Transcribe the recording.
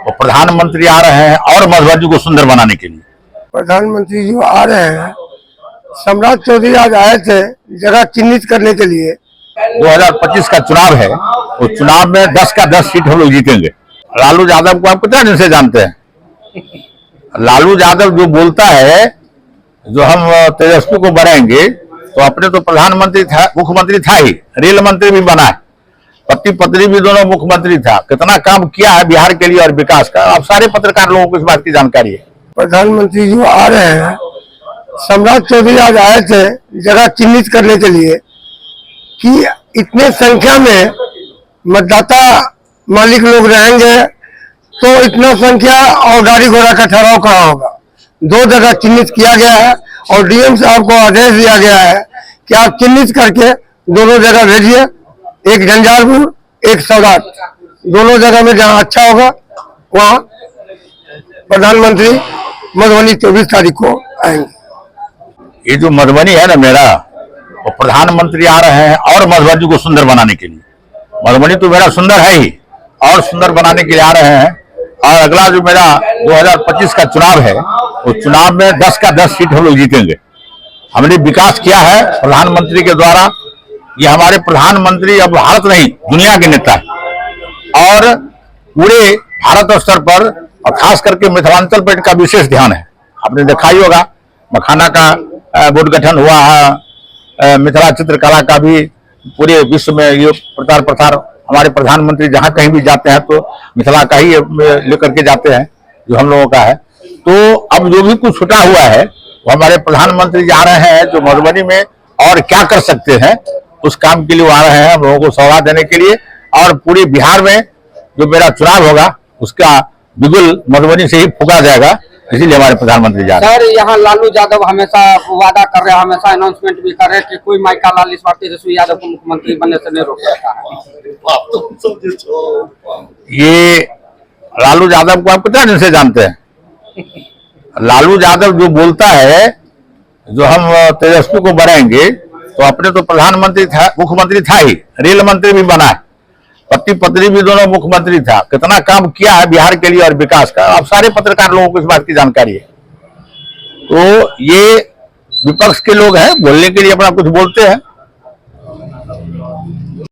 और प्रधानमंत्री आ रहे हैं और मधुबनी को सुंदर बनाने के लिए। प्रधानमंत्री जो आ रहे हैं, सम्राट चौधरी आज आए थे जगह चिन्हित करने के लिए। 2025 का चुनाव है, उस चुनाव में 10 का 10 सीट हम लोग जीतेंगे। लालू यादव को आप कितना दिन से जानते हैं? लालू यादव जो बोलता है जो हम तेजस्वी को बनाएंगे, तो अपने तो प्रधानमंत्री था, मुख्यमंत्री था ही, रेल मंत्री भी बना है, पति पत्नी भी दोनों मुख्यमंत्री था। कितना काम किया है बिहार के लिए और विकास का, अब सारे पत्रकार लोगों को इस बात की जानकारी है। प्रधानमंत्री जो आ रहे हैं, सम्राट चौधरी आज आए थे जगह चिन्हित करने के लिए कि इतने संख्या में मतदाता मालिक लोग रहेंगे तो इतना संख्या और गाड़ी घोड़ा का ठहराव कहाँ होगा। 2 जगह चिन्हित किया गया है और डीएम साहब को आदेश दिया गया है कि आप चिन्हित करके दोनों जगह भेजिए, एक झंझारपुर एक सौराठ, दोनों जगह में जहाँ अच्छा होगा वहाँ प्रधानमंत्री मधुबनी 24 तारीख को आएंगे। ये जो मधुबनी है ना मेरा, वो प्रधानमंत्री आ रहे हैं और मधुबनी को सुंदर बनाने के लिए। मधुबनी तो मेरा सुंदर है ही, और सुंदर बनाने के लिए आ रहे हैं। और अगला जो मेरा 2025 का चुनाव है, उस चुनाव में 10 का 10 सीट हम लोग जीतेंगे। हमने विकास किया है प्रधानमंत्री के द्वारा। ये हमारे प्रधानमंत्री अब भारत नहीं दुनिया के नेता है और पूरे भारत स्तर पर और खास करके मिथिलांचल पर इनका विशेष ध्यान है। आपने देखा ही होगा, मखाना का बोर्ड गठन हुआ है, मिथिला चित्रकला का भी पूरे विश्व में ये प्रचार प्रसार, हमारे प्रधानमंत्री जहां कहीं भी जाते हैं तो मिथिला का ही लेकर के जाते हैं, जो हम लोगों का है। तो अब जो भी कुछ छुटा हुआ है वो हमारे प्रधानमंत्री जा रहे हैं, जो मधुबनी में और क्या कर सकते हैं उस काम के लिए आ रहे हैं हम लोगों को सौगात देने के लिए। और पूरे बिहार में जो मेरा चुनाव होगा उसका बिगुल मधुबनी से ही फूका जाएगा, इसीलिए हमारे प्रधानमंत्री जा रहे हैं। सर, यहाँ लालू यादव हमेशा वादा कर रहे हैं, हमेशा अनाउंसमेंट भी कर रहे हैं कि कोई माइका लाल इस बार तेजस्वी यादव को मुख्यमंत्री बनने से नहीं रोक सकता है। ये लालू यादव को आप कितना दिन से जानते हैं? लालू यादव जो बोलता है जो हम तेजस्वी को बनाएंगे, तो अपने तो प्रधानमंत्री था, मुख्यमंत्री था ही, रेल मंत्री भी बना है, पति पत्नी भी दोनों मुख्यमंत्री था। कितना काम किया है बिहार के लिए और विकास का, अब सारे पत्रकार लोगों को इस बात की जानकारी है। तो ये विपक्ष के लोग हैं, बोलने के लिए अपना कुछ बोलते हैं,